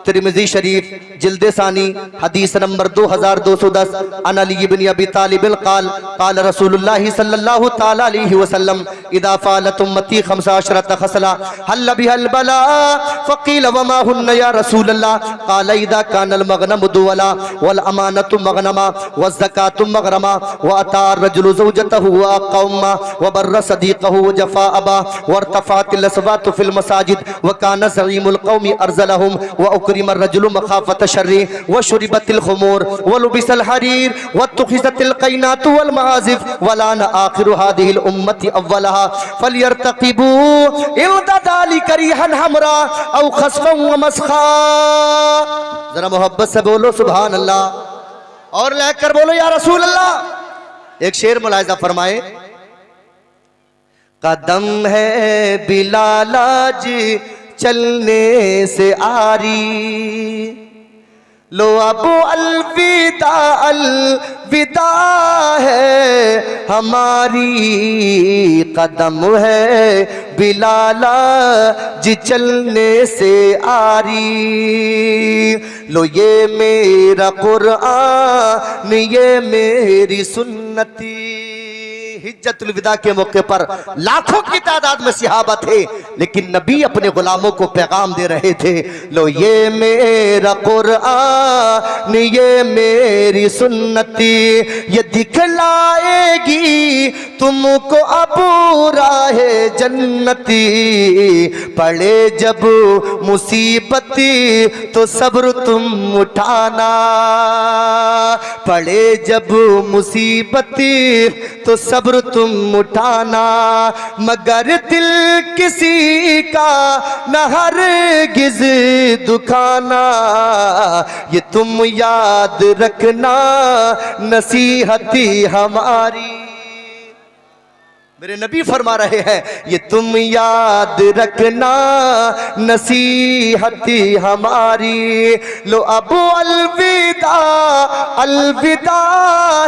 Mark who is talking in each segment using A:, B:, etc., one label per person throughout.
A: Tirmidhi शरीफ जिल्द सानी हदीस नंबर 2210 अन अली इब्न अबी तालिब क़ाल क़ाल रसूलुल्लाह सल्लल्लाहु तआला अलैहि वसल्लम इदा फ़अलत उम्मती 15 खसला हल बिहल बला फ़क़ील वमा हुन्ना या रसूलल्लाह क़ाल इदा कानल मग़नम दुवला वल अमानतु मग़नमा वज़ ज़कातु मग़रमा व अता रजुलु ज़ौजतहु व क़ौमा व बर्र सदीक़हु व जफ़ा अबा वरतफ़अतिल अस्वातु फ़िल मसाजिद व कान ज़ईमुल क़ौमि अर्ज़लहुम व उक्रिम अर्रजुलु मख़ाफ़त शर्रि व शुरिबतिल ख़ुमूर व लुबिसल हरीर व तुख़िज़तिल क़ैनातु वल मआज़िफ़ व लान आख़िरु हादिहिल उम्मति अव्वलहा फ़लयर्तक़िबू इल्दा ज़ालिका रिहन हमरा औ ख़स्फ़न व मस्ख़ा। ज़रा मोहब्बत से बोलो सुभान अल्लाह और लेकर बोलो या रसूल अल्लाह। एक शेर मुलाहिज़ा फरमाए, कदम है बिलाल आज चलने से आरी लो अब अलविदा अलविदा है हमारी, कदम है बिलाल जी चलने से आरी लो ये मेरा कुरान ये मेरी सुन्नती। हिज्जतुल विदा के मौके पर लाखों की तादाद में सहाबा थे, लेकिन नबी अपने गुलामों को पैगाम दे रहे थे, लो ये मेरा कुरान ये मेरी सुन्नती, ये दिखलाएगी तुमको अबू राहे जन्नती। पड़े जब मुसीबती तो सब्र तुम उठाना, पड़े जब मुसीबती तो सब्र तुम उठाना, मगर दिल किसी का न हरगिज़ दुखाना, ये तुम याद रखना नसीहती हमारी। मेरे नबी फरमा रहे हैं, ये तुम याद रखना नसीहती हमारी। लो अबू अलविदा अलविदा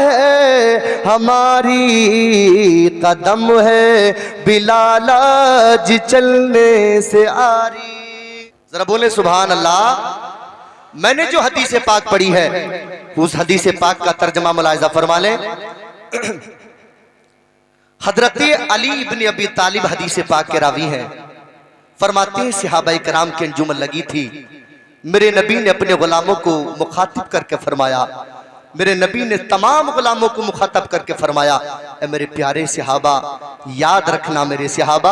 A: है हमारी, कदम है बिलाल जी चलने से आरी। जरा बोले सुभान अल्लाह। मैंने जो हदीस पाक पढ़ी है उस हदीस पाक का तर्जमा मुलाहिज़ा फरमा लें। हजरत अली इब्न अबी तालिब हदीस पाक के रावी हैं, फरमाते हैं सहाबाए किराम की अंजुमन लगी थी, मेरे नबी ने अपने गुलामों को मुखातिब करके फरमाया, मेरे नबी ने तमाम गुलामों को मुखातब करके फरमाया, ए मेरे प्यारे सहाबा याद रखना, मेरे सहाबा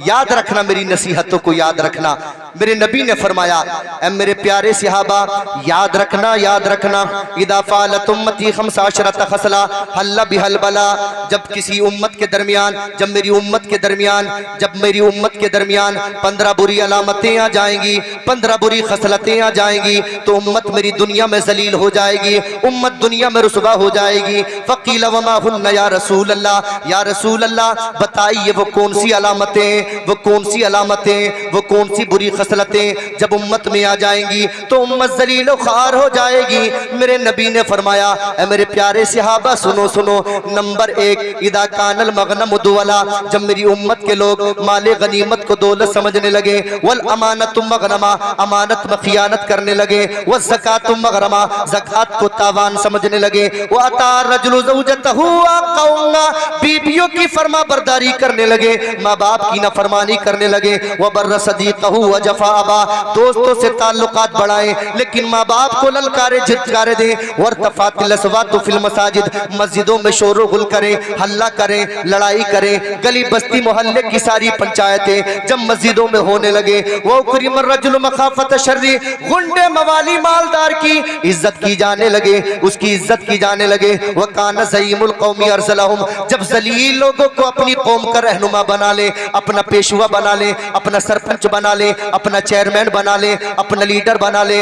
A: याद रखना, मेरी नसीहतों को याद रखना। मेरे नबी ने फरमाया, ए मेरे प्यारे सहाबा याद रखना, याद रखना, इदा फ़अलत उम्मती 15 खसला हल्ला बिहल बला, जब किसी उम्मत के दरमियान, जब मेरी उम्मत के दरमियान, जब मेरी उम्मत के दरमियान 15 बुरी अलामतें आ जाएंगी, 15 बुरी खसलतें आ जाएंगी, तो उम्मत मेरी दुनिया में जलील हो जाएगी, उम्मत दुनिया में रुसवा हो जाएगी। फ़क़ील वमा हुन्ना या रसूल अल्लाह, या रसूल अल्लाह बताइए वो कौन सी अलामतें, वो कौन सी अलामतें, वो कौन सी बुरी खसलतें जब उम्मत में आ जाएंगी तो उम्मत जलील ख़ार हो जाएगी। मेरे नबी ने फरमाया, ए मेरे प्यारे सहाबा सुनो सुनो, नंबर 1 इदा कानल मग़नम दुवला, जब मेरी उम्मत के लोग माले गनीमत को दौलत समझने लगे, वल अमानतु मग़नमा, अमानत में खियानत करने लगे, वल ज़कातु मग़रमा, ज़कात को तावान समझने लगे, व अता रजुलु ज़ौजतहु व क़ौमा, बीबियों की फरमा बरदारी करने लगे, माँ बाप की नाफरमानी करने लगे, व बर्र सदीक़हु व जफ़ा अबा, दोस्तों से ताल्लुकात बढ़ाएं लेकिन माँ बाप को ललकारे झिटकारे दें, वरतफ़अतिल अस्वातु फ़िल मसाजिद, मस्जिदों में शोर गुल करें, हल्ला करें, लड़ाई करें, गली बस्ती मोहल्ले की सारी पंचायतें जब मस्जिदों में होने लगे, वो उक्रिम रजुल मखाफत शर्री, गुंडे मवाली मालदार की इज्जत की जाने लगे, उसकी इज्जत की जाने लगे, वह कान ज़ईमुल क़ौमी अर्ज़लहुम, जब जलील लोगों को अपनी कौम का रहनुमा बना ले, अपना पेशवा बना ले, अपना सरपंच बना ले, अपना चेयरमैन बना ले, अपना लीडर बना ले,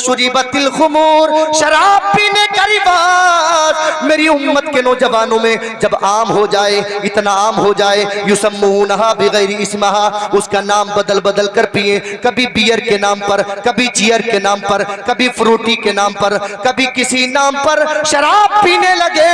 A: शुरिबतिल खुमूर, शराब पीने का रिवाज मेरी उम्मत के नौजवानों में जब आम हो जाए, इतना आम हो जाए, युसम्मूनहा बिगैरि इस्महा, उसका नाम बदल बदल कर पिए, कभी बियर के नाम पर, कभी चियर के नाम पर, कभी फ्रूटी के नाम पर, कभी किसी नाम पर शराब पीने लगे,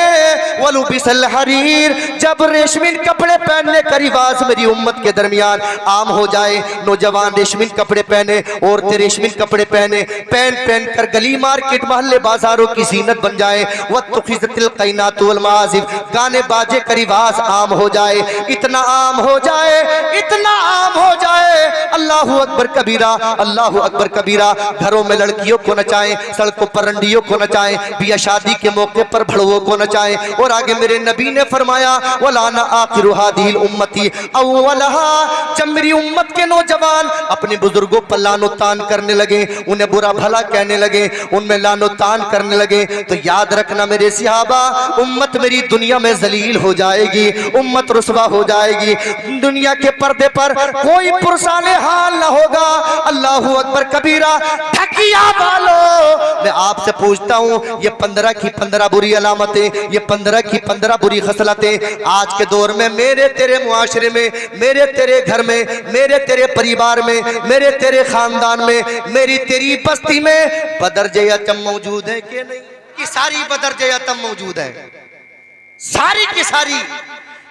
A: वलुबिस वलबसल हरीर, जब रेशमी कपड़े पहनने का रिवाज मेरी उम्मत के दरमियान आम हो जाए, नौजवान रेशमी कपड़े पहने, औरतें रेशमी कपड़े पहने, पहन कर गली मार्केट मोहल्ले बाजारों की जीनत बन जाए, वत्तुखिज़तिल क़ैनातु वल मआज़िफ़, गाने बाजे का रिवाज आम हो जाए, इतना आम हो जाए, इतना आम हो जाए, अल्लाहु अकबर कबीरा, अल्लाहु अकबर कबीरा। घरों में लड़कियों को नचाएं, सड़कों पर रंडियों को नचाएं, बिया शादी के मौके पर भड़वों को नचाएं। और आगे मेरे नबी ने फरमाया वलाना आखिरु हादिहिल उम्मती अव्वलहा, जब मेरी उम्मत के नौजवान अपने बुजुर्गों पर लानो तान करने लगे, उन्हें बुरा भला कहने लगे, उनमें लानो तान करने लगे, तो याद रखना मेरे सहाबा, उम्मत मेरी दुनिया में जलील हो जाएगी, उम्मत रुसवा हो जाएगी, दुनिया के पर्दे पर कोई पुरसाने हाल न होगा। अल्लाहु अकबर कबीरा। ठकिया वालों, मैं आपसे पूछता हूँ, ये 15 की 15 बुरी अलामतें, ये 15 की 15 बुरी खसलतें आज के दौर में मेरे तेरे मुआशरे में, मेरे तेरे घर में, मेरे तेरे परिवार में, मेरे तेरे खानदान में, मेरी तेरी बस्ती में बदरजे अतम मौजूद है कि नहीं? कि सारी बदरजे अतम मौजूद है, सारी की सारी।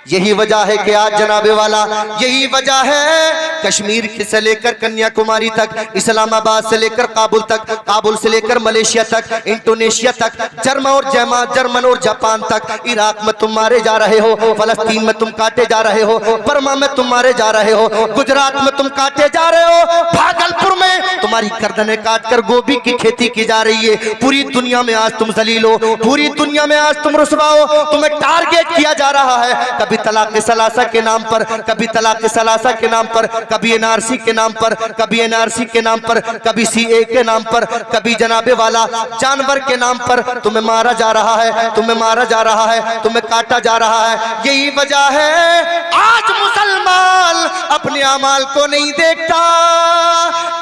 A: यही वजह है कि आज जनाबे वाला, यही वजह है कश्मीर से लेकर कन्याकुमारी तक, इस्लामाबाद से लेकर काबुल तक, काबुल से लेकर मलेशिया तक, इंडोनेशिया तक, जर्मन और जापान तक, इराक में तुम मारे जा रहे हो, फलस्तीन में तुम काटे जा रहे हो, बर्मा में तुम मारे जा रहे हो, गुजरात में तुम काटे जा रहे हो, भागलपुर में तुम्हारी गर्दनें काट कर गोभी की खेती की जा रही है। पूरी दुनिया में आज तुम जलील हो, पूरी दुनिया में आज तुम रुसवा हो, तुम्हें टारगेट किया जा रहा है, कभी तलाक सलासा के नाम पर, कभी तलाक सलासा के नाम पर, कभी एनआरसी के नाम पर, कभी एनआरसी के नाम पर, कभी सीए के नाम पर, कभी जनाबे वाला जानवर के नाम पर तुम्हें मारा जा रहा है, तुम्हें मारा जा रहा है, तुम्हें काटा जा रहा है। यही वजह है आज मुसलमान अपने अमाल को नहीं देखता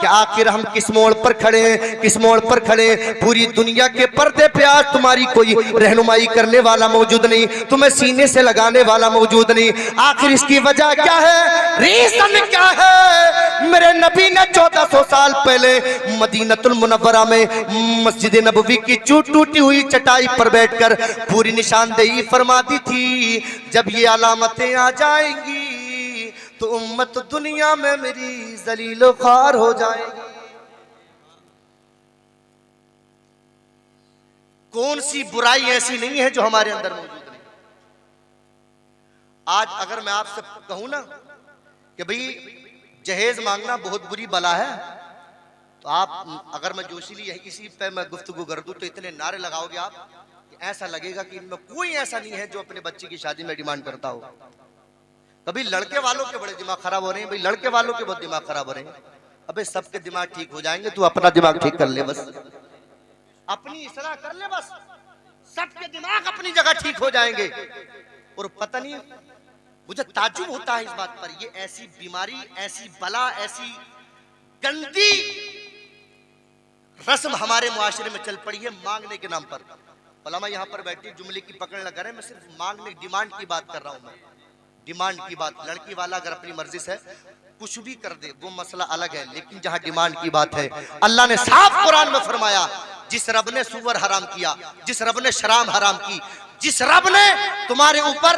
A: कि आखिर हम किस मोड़ पर खड़े हैं, किस मोड़ पर खड़े हैं। पूरी दुनिया के पर्दे पे आज तुम्हारी कोई रहनुमाई करने वाला मौजूद नहीं, तुम्हें सीने से लगाने वाला मौजूद नहीं। आखिर इसकी वजह क्या है, रीजन क्या है? मेरे नबी ने 1400 साल पहले मदीनतुल मुनव्वरा में मस्जिद नबवी की टूटी हुई चटाई पर बैठकर पूरी निशानदेही फरमा दी थी, जब ये अलामतें आ जाएंगी तो उम्मत दुनिया में मेरी जलील ख्वार हो जाएगी। कौन सी बुराई ऐसी नहीं है जो हमारे अंदर मौजूद नहीं। आज अगर मैं आपसे कहूं ना कि भाई जहेज मांगना बहुत बुरी बला है, तो आप अगर मैं जोशीली इसी पे मैं गुफ्तगू कर दूं तो इतने नारे लगाओगे आप कि ऐसा लगेगा कि इनमें कोई ऐसा नहीं है जो अपने बच्चे की शादी में डिमांड करता हो। कभी लड़के वालों के बड़े दिमाग खराब हो रहे हैं, भाई लड़के वालों के बहुत दिमाग खराब हो रहे हैं। अबे सबके दिमाग ठीक हो जाएंगे, तू अपना दिमाग ठीक कर ले, बस अपनी इस्लाह कर ले, बस सबके दिमाग अपनी जगह ठीक हो जाएंगे। और पता नहीं मुझे ताज्जुब होता है इस बात पर, ये ऐसी बीमारी, ऐसी बला, ऐसी गंदी रस्म हमारे मुआशरे में चल पड़ी है मांगने के नाम पर। उलमा यहाँ पर बैठी जुमले की पकड़ लगा रहे, मैं सिर्फ मांगने डिमांड की बात कर रहा हूँ। मैं डिमांड की बात, लड़की वाला अगर अपनी मर्जी से कुछ भी कर दे वो मसला अलग है, लेकिन जहाँ डिमांड की बात है, अल्लाह ने साफ कुरान में फरमाया, जिस रब ने सुअर हराम किया, जिस रब ने शराब हराम की, जिस रब ने तुम्हारे ऊपर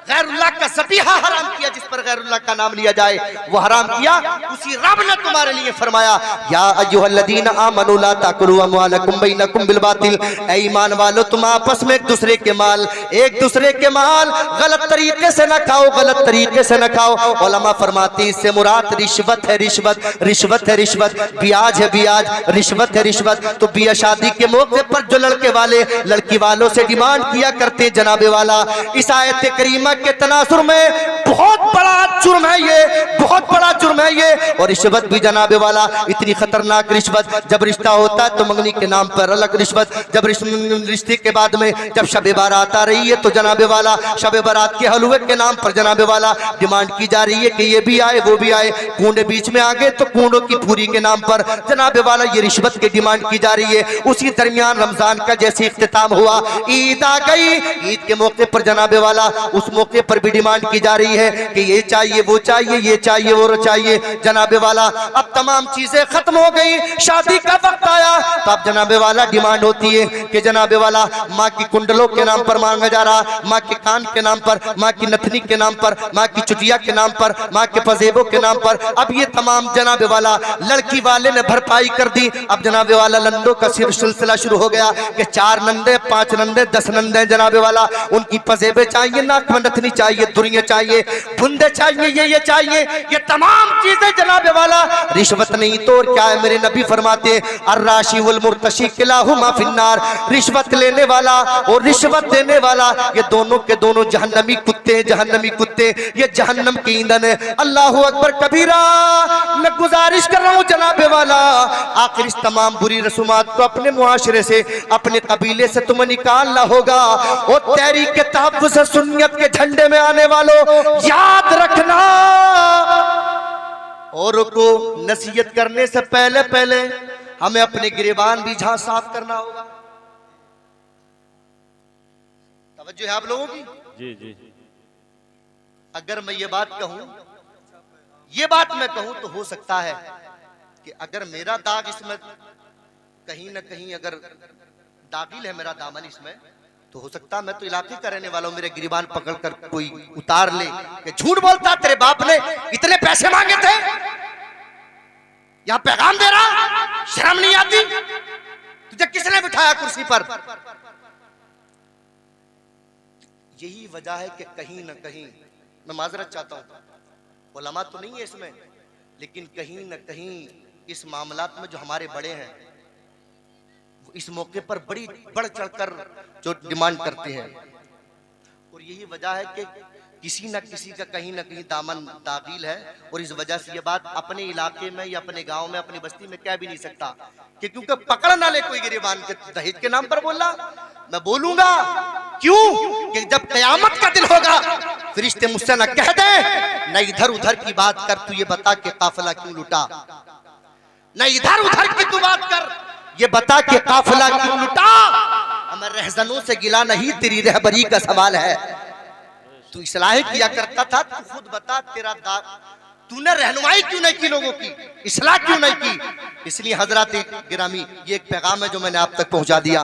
A: गैरुल्लाह का ज़बीहा हराम किया, जिस पर गैरुल्लाह का नाम लिया जाए वो हराम किया, उसी रब ने तुम्हारे लिए फरमाया या अय्युहल्लज़ीना आमनू ला ताकुलू अम्वालकुम बैनकुम बिल बातिल, ऐ ईमान वालो तुम आपस में एक दूसरे के माल गलत तरीके से न खाओ, गलत तरीके से न खाओ। उलमा फरमाते हैं इससे मुराद रिश्वत है, रिश्वत है, रिश्वत ब्याज है, ब्याज रिश्वत है, रिश्वत। तो बिया शादी के मौके पर जो लड़के वाले लड़की वालों से डिमांड किया करते जनाबे वाला, इस आयत करीमा के तनासुर में बहुत बड़ा जुर्म है ये, बहुत बड़ा जुर्म है ये। और रिश्वत भी जनाबे वाला इतनी खतरनाक रिश्वत, जब रिश्ता होता है तो मंगनी के नाम पर अलग रिश्वत, जब रिश्ते के बाद में जब शब बारात आ रही है तो जनाबे वाला शब बारात के हलवे के नाम पर जनाबे वाला डिमांड की जा रही है कि ये भी आए वो भी आए। कूड़े बीच में आ गए तो कूड़ों की पूरी के नाम पर जनाबे वाला ये रिश्वत की डिमांड की जा रही है। उसी दरमियान रमजान का जैसे इख्तिताम हुआ, ईद आ गई, चाहिए। ईद के मौके पर जनाबे वाला उस मौके पर भी डिमांड की जा रही है कि ये चाहिए, वो चाहिए, ये चाहिए, वो चाहिए। जनाबे वाला अब तमाम चीजें खत्म हो गई, शादी का वक्त आया तो अब जनाबे वाला डिमांड होती है कि जनाबे वाला माँ की कुंडलों के नाम पर मांगा जा रहा, माँ के कान के नाम पर, माँ की नथनी के नाम पर, माँ की चुटिया के नाम पर, माँ के पजेबों के नाम पर। अब ये तमाम जनाबे वाला लड़की वाले ने भरपाई कर दी। अब जनाबे वाला नंदों का सिलसिला शुरू हो गया कि 4 नंदे, 5 नंदे, 10 नंदे जनाबे वाला, उनकी पजेबे चाहिए, नाक में नथनी चाहिए, दुनिया चाहिए, बुंदे चाहिए, ये चाहिए, ये तमाम चीजें जनाबे वाला। रिश्वत नहीं तो और क्या है? मेरे नबी फरमाते अर्राशी वल मुर्तशी किलाहुमा फिन्नार, रिश्वत लेने वाला और रिश्वत देने वाला ये दोनों के दोनों जहन्नमी कुत्ते हैं, जहन्नमी कुत्ते, ये जहन्नम की ईंधन है। अल्लाहु अकबर कबीरा। मैं गुजारिश कर रहा हूँ जनाबे वाला, आखिर इस तमाम बुरी रसूमात को अपने मुआशरे से, अपने कबीले से तुम्हें निकालना होगा। और तहरीक के तहफ्फुज़ सुन्नियत के झंडे में आने वालों, याद रखना, औरों को नसीहत करने से पहले पहले हमें अपने गिरेबान भी जहां साफ करना होगा। तवज्जो है आप लोगों की?
B: जी जी।
A: अगर मैं ये बात मैं कहूं तो हो सकता है कि अगर मेरा दाग इसमें कहीं ना कहीं अगर दाखिल है, मेरा दामन इसमें, तो हो सकता है मैं तो इलाके का रहने वाला हूं, मेरे गिरबान पकड़कर कोई उतार ले कि झूठ बोलता, तेरे बाप ने इतने पैसे मांगे थे, यहां पैगाम दे रहा, शर्म नहीं आती? तुझे किसने बिठाया कुर्सी पर? यही वजह है कि कहीं ना कहीं, मैं माजरत चाहता हूं, उलमा तो नहीं है इसमें, लेकिन कहीं ना कहीं इस मामलात में जो हमारे बड़े हैं वो इस मौके पर बड़ी बढ़ चढ़कर जो डिमांड करते हैं। और यही वजह है कि किसी न किसी का कहीं ना कहीं दामन दाखिल है। और इस वजह से ये बात अपने इलाके में या अपने गांव में, अपनी बस्ती में कह भी नहीं सकता कि क्योंकि पकड़ ना ले कोई गिरबान के दहेज के नाम पर बोला। मैं बोलूंगा क्यों कि जब कयामत का दिन होगा फरिश्ते मुझसे न कह दे न इधर उधर की बात कर, तू ये बता कि काफिला क्यों लुटा, न इधर उधर की तू बात कर, ये बता कि काफिला क्यों लुटा। हमें रहजनों से गिला नहीं, तेरी रहबरी का सवाल है। तू इस्लाह किया करता था, तू खुद बता, तेरा तूने रहनुमाई क्यों नहीं की लोगों की, इस्लाह क्यों नहीं की? इसलिए हजरत गिरामी, ये एक पैगाम है जो मैंने आप तक पहुंचा दिया।